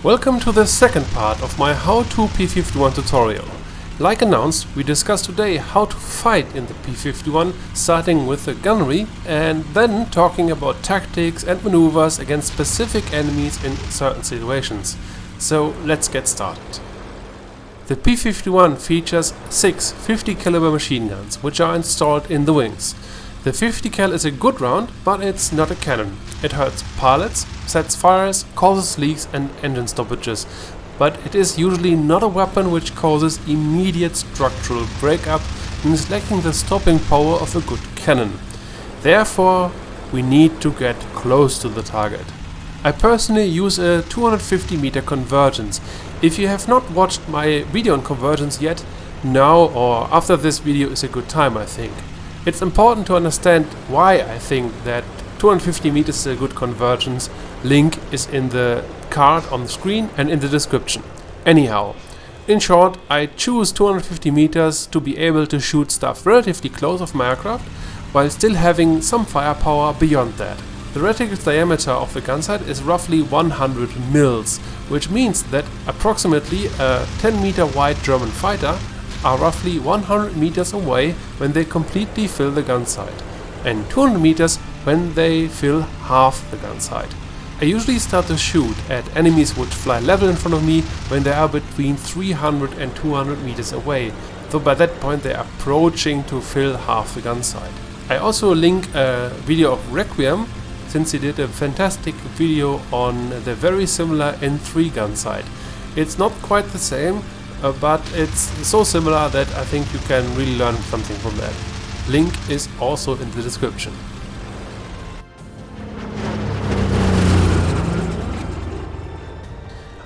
Welcome to the second part of my how-to P-51 tutorial. Like announced, we discuss today how to fight in the P-51, starting with the gunnery and then talking about tactics and maneuvers against specific enemies in certain situations. So let's get started. The P-51 features 6 50 caliber machine guns, which are installed in the wings. The 50 cal is a good round, but it's not a cannon. It hurts pilots, sets fires, causes leaks and engine stoppages, but it is usually not a weapon which causes immediate structural breakup and is lacking the stopping power of a good cannon. Therefore, we need to get close to the target. I personally use a 250 meter Convergence. If you have not watched my video on Convergence yet, now or after this video is a good time, I think. It's important to understand why I think that 250 meters is a good Convergence. Link is in the card on the screen and in the description. Anyhow, in short, I choose 250 meters to be able to shoot stuff relatively close of my aircraft while still having some firepower beyond that. The reticle diameter of the gunsight is roughly 100 mils, which means that approximately a 10 meter wide German fighter are roughly 100 meters away when they completely fill the gunsight, and 200 meters when they fill half the gunsight. I usually start to shoot at enemies which fly level in front of me when they are between 300 and 200 meters away, though by that point they are approaching to fill half the gunsight. I also link a video of Requiem, since he did a fantastic video on the very similar N-3 Gunsight. It's not quite the same, but it's so similar that I think you can really learn something from that. Link is also in the description.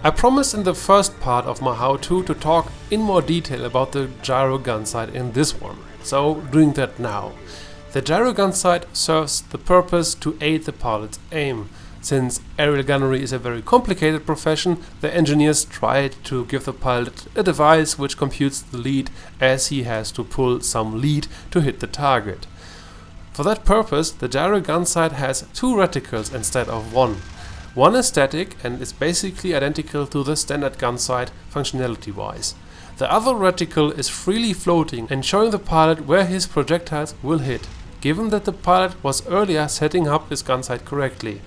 I promised in the first part of my how-to to talk in more detail about the Gyro Gunsight in this one, so doing that now. The Gyro Gunsight serves the purpose to aid the pilot's aim. Since aerial gunnery is a very complicated profession, the engineers tried to give the pilot a device which computes the lead as he has to pull some lead to hit the target. For that purpose, the Gyro Gunsight has 2 reticles instead of 1. One is static and is basically identical to the standard gunsight functionality-wise. The other reticle is freely floating and showing the pilot where his projectiles will hit, given that the pilot was earlier setting up his gunsight correctly.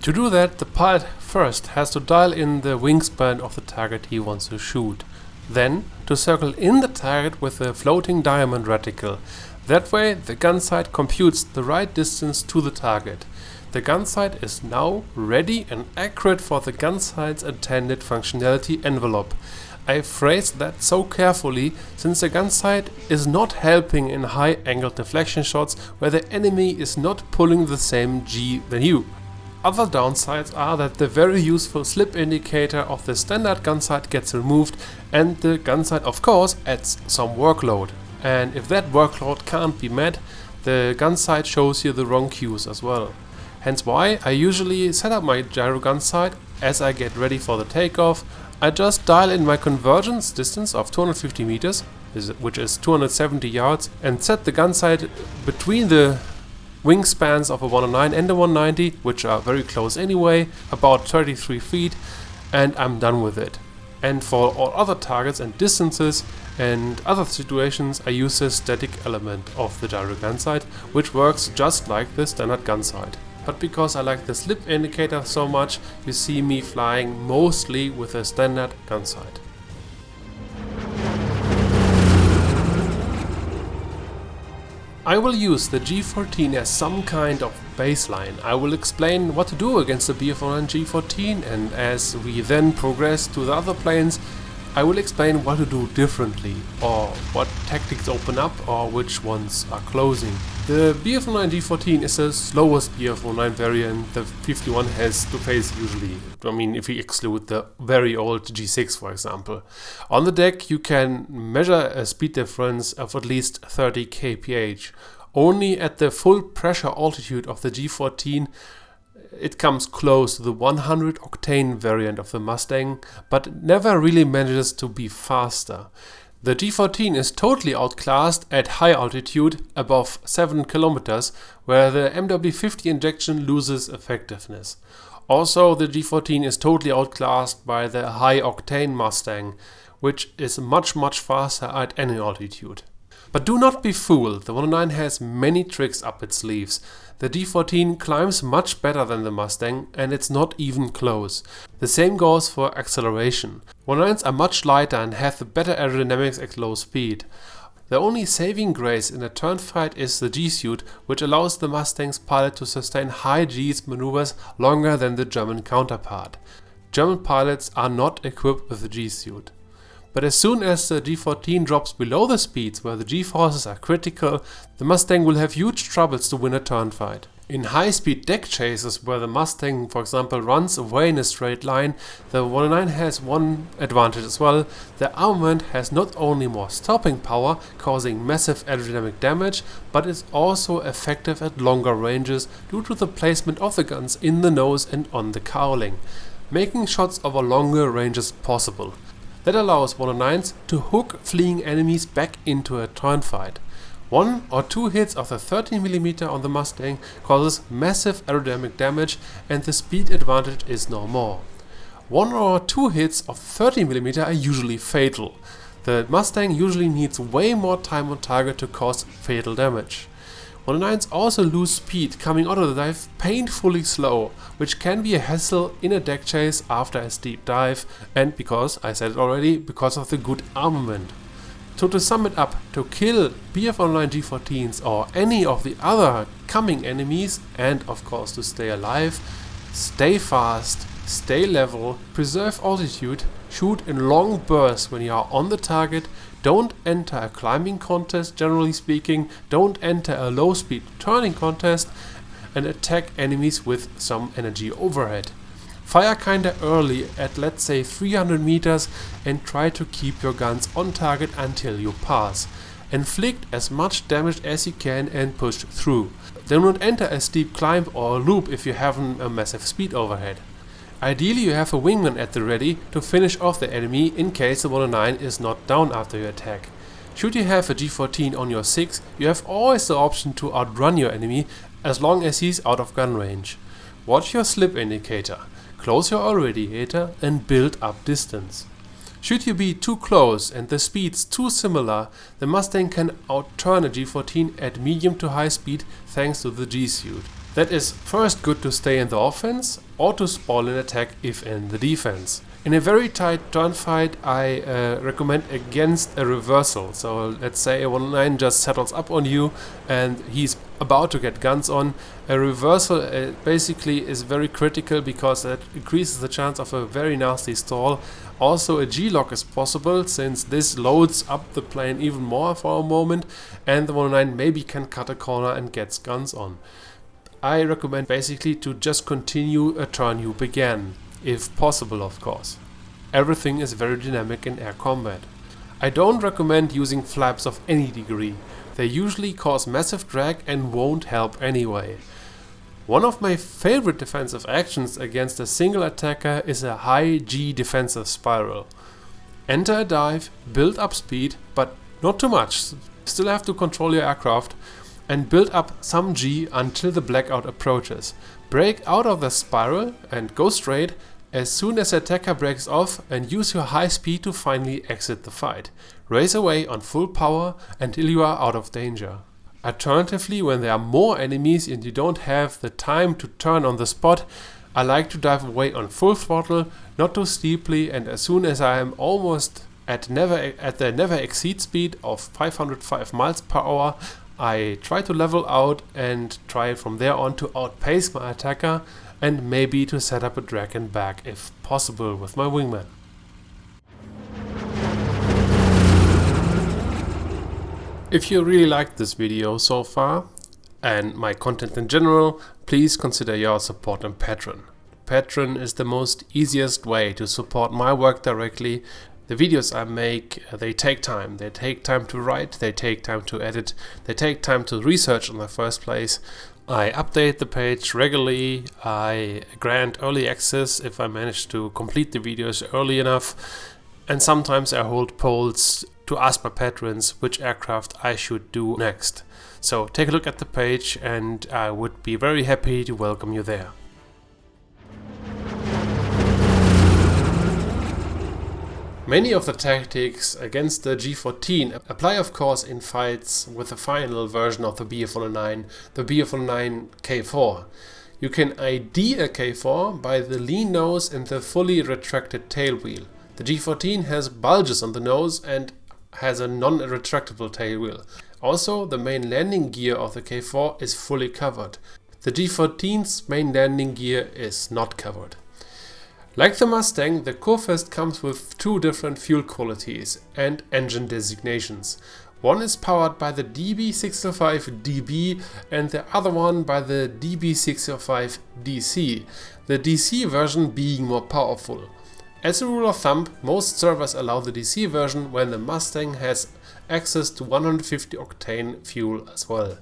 To do that, the pilot first has to dial in the wingspan of the target he wants to shoot, then to circle in the target with the floating diamond reticle. That way the gunsight computes the right distance to the target. The gunsight is now ready and accurate for the gunsight's intended functionality envelope. I phrased that so carefully since the gunsight is not helping in high angle deflection shots where the enemy is not pulling the same G than you. Other downsides are that the very useful slip indicator of the standard gunsight gets removed and the gunsight of course adds some workload. And if that workload can't be met, the gunsight shows you the wrong cues as well. Hence why I usually set up my Gyro Gunsight as I get ready for the takeoff. I just dial in my convergence distance of 250 meters, which is 270 yards, and set the gunsight between the wingspans of a 109 and a 190, which are very close anyway, about 33 feet, and I'm done with it. And for all other targets and distances and other situations, I use the static element of the Gyro Gunsight, which works just like the standard gunsight. But because I like the slip indicator so much, you see me flying mostly with a standard gunsight. I will use the G14 as some kind of baseline. I will explain what to do against the P-51 G14, and as we then progress to the other planes, I will explain what to do differently, or what tactics open up, or which ones are closing. The P-51 G14 is the slowest P-51 variant the P-51 has to face usually. I mean, if we exclude the very old G6 for example. On the deck you can measure a speed difference of at least 30 kph. Only at the full pressure altitude of the G14 it comes close to the 100 octane variant of the Mustang, but never really manages to be faster. The G14 is totally outclassed at high altitude, above 7 kilometers, where the MW50 injection loses effectiveness. Also, the G14 is totally outclassed by the high-octane Mustang, which is much faster at any altitude. But do not be fooled, the 109 has many tricks up its sleeves. The G14 climbs much better than the Mustang, and it's not even close. The same goes for acceleration. 109s are much lighter and have the better aerodynamics at low speed. The only saving grace in a turn fight is the G-suit, which allows the Mustang's pilot to sustain high G's maneuvers longer than the German counterpart. German pilots are not equipped with the G-suit. But as soon as the G14 drops below the speeds where the G-forces are critical, the Mustang will have huge troubles to win a turn fight. In high-speed deck chases where the Mustang, for example, runs away in a straight line, the 109 has one advantage as well. The armament has not only more stopping power, causing massive aerodynamic damage, but is also effective at longer ranges due to the placement of the guns in the nose and on the cowling, making shots over longer ranges possible. That allows 109s to hook fleeing enemies back into a turn fight. 1 or 2 hits of the 13mm on the Mustang causes massive aerodynamic damage and the speed advantage is no more. 1 or 2 hits of 13mm are usually fatal. The Mustang usually needs way more time on target to cause fatal damage. 109s also lose speed coming out of the dive painfully slow, which can be a hassle in a deck chase after a steep dive, and because, I said it already, because of the good armament. So to sum it up, to kill BF Online G14s or any of the other coming enemies, and of course to stay alive, stay fast, stay level, preserve altitude, shoot in long bursts when you are on the target, don't enter a climbing contest generally speaking, don't enter a low speed turning contest, and attack enemies with some energy overhead. Fire kinda early at let's say 300 meters and try to keep your guns on target until you pass. Inflict as much damage as you can and push through. Do not enter a steep climb or a loop if you haven't a massive speed overhead. Ideally you have a wingman at the ready to finish off the enemy in case the 109 is not down after your attack. Should you have a G14 on your 6, you have always the option to outrun your enemy as long as he's out of gun range. Watch your slip indicator, close your oil radiator and build up distance. Should you be too close and the speeds too similar, the Mustang can outturn a G14 at medium to high speed thanks to the G-suit. That is first good to stay in the offense or to spoil an attack if in the defense. In a very tight turn fight I recommend against a reversal. So let's say a 109 just settles up on you and he's about to get guns on. A reversal basically is very critical because it increases the chance of a very nasty stall. Also a G-lock is possible since this loads up the plane even more for a moment and the 109 maybe can cut a corner and gets guns on. I recommend basically to just continue a turn you began, if possible of course. Everything is very dynamic in air combat. I don't recommend using flaps of any degree. They usually cause massive drag and won't help anyway. One of my favorite defensive actions against a single attacker is a high G defensive spiral. Enter a dive, build up speed, but not too much, still have to control your aircraft, and build up some G until the blackout approaches. Break out of the spiral and go straight as soon as the attacker breaks off and use your high speed to finally exit the fight. Race away on full power until you are out of danger. Alternatively, when there are more enemies and you don't have the time to turn on the spot, I like to dive away on full throttle, not too steeply, and as soon as I am almost at the never exceed speed of 505 miles per hour, I try to level out and try from there on to outpace my attacker and maybe to set up a drag and back if possible with my wingman. If you really liked this video so far and my content in general, please consider your support on Patreon. Patreon is the most easiest way to support my work directly. The videos I make, they take time. They take time to write, they take time to edit, they take time to research in the first place. I update the page regularly, I grant early access if I manage to complete the videos early enough, and sometimes I hold polls to ask my patrons which aircraft I should do next. So take a look at the page and I would be very happy to welcome you there. Many of the tactics against the G14 apply of course in fights with the final version of the BF-109, the BF-109 K4. You can ID a K4 by the lean nose and the fully retracted tail wheel. The G14 has bulges on the nose and has a non-retractable tail wheel. Also, the main landing gear of the K4 is fully covered. The G14's main landing gear is not covered. Like the Mustang, the Kurfürst comes with two different fuel qualities and engine designations. One is powered by the DB605DB and the other one by the DB605DC, the DC version being more powerful. As a rule of thumb, most servers allow the DC version when the Mustang has access to 150 octane fuel as well.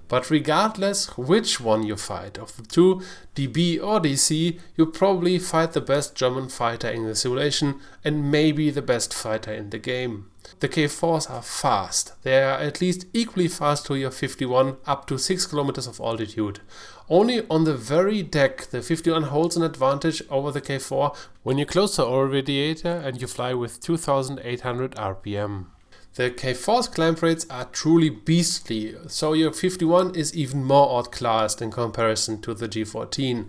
But regardless which one you fight, of the two, DB or DC, you probably fight the best German fighter in the simulation and maybe the best fighter in the game. The K4s are fast. They are at least equally fast to your 51 up to 6 km of altitude. Only on the very deck the 51 holds an advantage over the K4 when you close the oil radiator and you fly with 2800 RPM. The K4's climb rates are truly beastly, so your 51 is even more outclassed in comparison to the G14.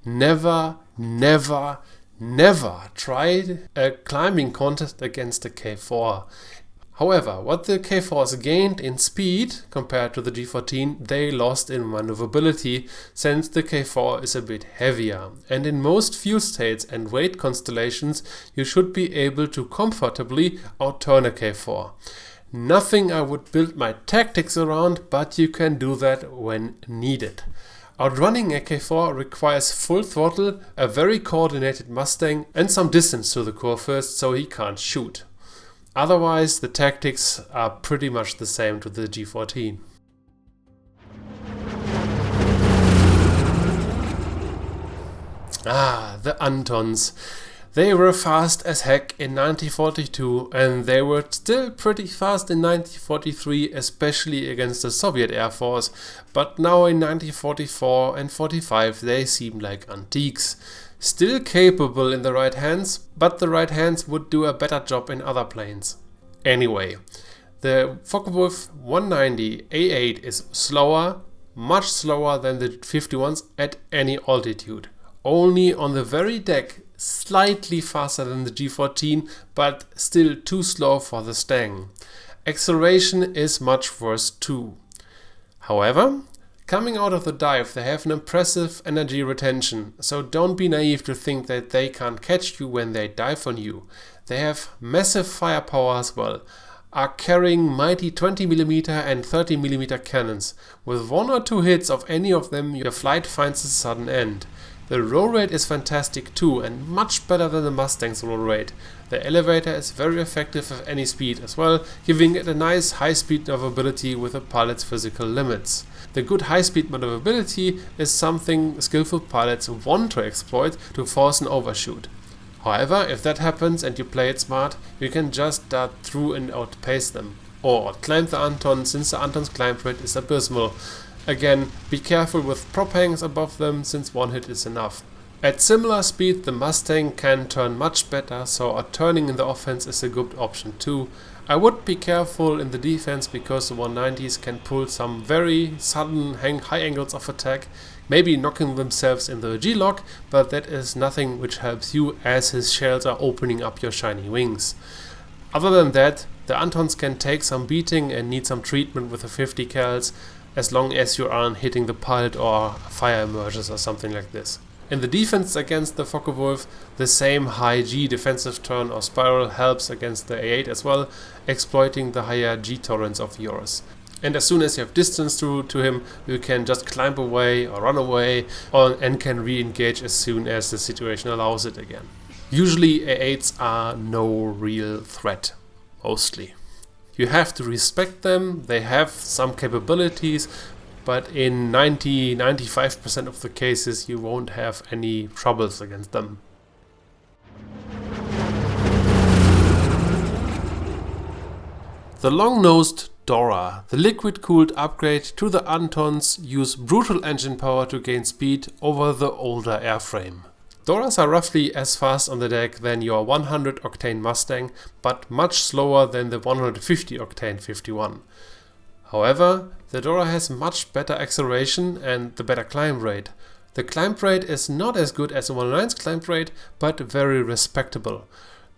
Never, never, never try a climbing contest against the K4. However, what the K4s gained in speed compared to the G14, they lost in maneuverability, since the K4 is a bit heavier. And in most fuel states and weight constellations, you should be able to comfortably outturn a K4. Nothing I would build my tactics around, but you can do that when needed. Outrunning a K4 requires full throttle, a very coordinated Mustang and some distance to the Kurfürst so he can't shoot. Otherwise, the tactics are pretty much the same to the G14. The Antons. They were fast as heck in 1942 and they were still pretty fast in 1943, especially against the Soviet Air Force, but now in 1944 and 45 they seem like antiques. Still capable in the right hands, but the right hands would do a better job in other planes. Anyway, the Focke-Wulf 190 A8 is slower, much slower than the 51s at any altitude. Only on the very deck, slightly faster than the G14, but still too slow for the Stang. Acceleration is much worse too. However, coming out of the dive, they have an impressive energy retention, so don't be naive to think that they can't catch you when they dive on you. They have massive firepower as well, are carrying mighty 20mm and 30mm cannons. With one or two hits of any of them, your flight finds a sudden end. The roll rate is fantastic too and much better than the Mustang's roll rate. The elevator is very effective at any speed as well, giving it a nice high-speed maneuverability with the pilot's physical limits. The good high-speed maneuverability is something skillful pilots want to exploit to force an overshoot. However, if that happens and you play it smart, you can just dart through and outpace them. Or outclimb the Anton, since the Anton's climb rate is abysmal. Again, be careful with prop hangs above them, since one hit is enough. At similar speed, the Mustang can turn much better, so turning in the offense is a good option too. I would be careful in the defense because the 190s can pull some very sudden high angles of attack, maybe knocking themselves in the G-lock, but that is nothing which helps you as his shells are opening up your shiny wings. Other than that, the Antons can take some beating and need some treatment with the 50 cals, as long as you aren't hitting the pilot or fire emerges or something like this. In the defense against the Focke-Wulf, the same high G defensive turn or spiral helps against the A8 as well, exploiting the higher G torrents of yours. And as soon as you have distance to him, you can just climb away or run away and can re-engage as soon as the situation allows it again. Usually A8s are no real threat, mostly. You have to respect them, they have some capabilities, but in 90-95% of the cases you won't have any troubles against them. The long-nosed Dora, the liquid-cooled upgrade to the Antons, use brutal engine power to gain speed over the older airframe. Doras are roughly as fast on the deck than your 100 octane Mustang, but much slower than the 150 octane 51. However, the Dora has much better acceleration and the better climb rate. The climb rate is not as good as the 109's climb rate, but very respectable.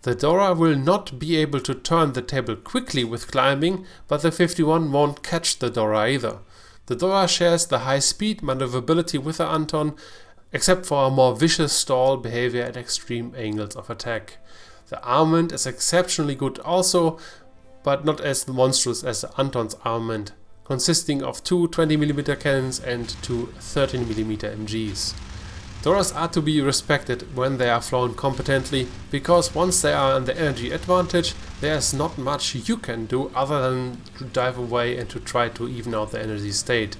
The Dora will not be able to turn the table quickly with climbing, but the 51 won't catch the Dora either. The Dora shares the high speed maneuverability with the Anton, except for a more vicious stall behavior at extreme angles of attack. The armament is exceptionally good also, but not as monstrous as the Anton's armament, consisting of two 20mm cannons and two 13mm MGs. Doras are to be respected when they are flown competently, because once they are on the energy advantage, there is not much you can do other than to dive away and to try to even out the energy state.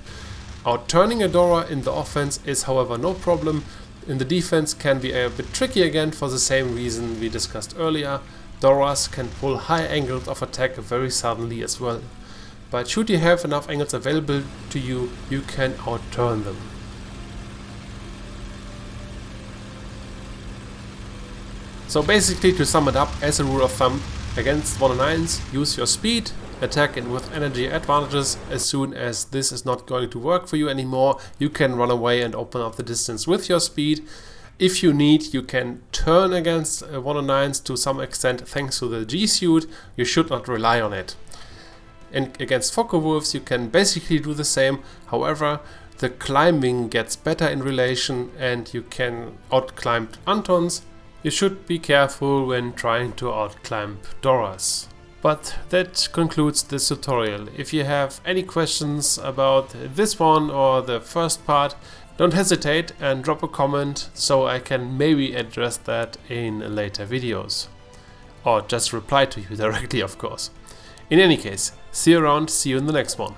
Outturning a Dora in the offense is however no problem. In the defense can be a bit tricky again for the same reason we discussed earlier. Doras can pull high angles of attack very suddenly as well. But should you have enough angles available to you, you can outturn them. So basically, to sum it up, as a rule of thumb, against 109s, use your speed, attack in with energy advantages. As soon as this is not going to work for you anymore, you can run away and open up the distance with your speed. If you need, you can turn against 109s to some extent thanks to the G-suit. You should not rely on it. And against Focke-Wulfs you can basically do the same, however the climbing gets better in relation and you can outclimb Antons. You should be careful when trying to outclimb Doras. But that concludes this tutorial. If you have any questions about this one or the first part, don't hesitate and drop a comment so I can maybe address that in later videos. Or just reply to you directly, of course. In any case, see you around, see you in the next one.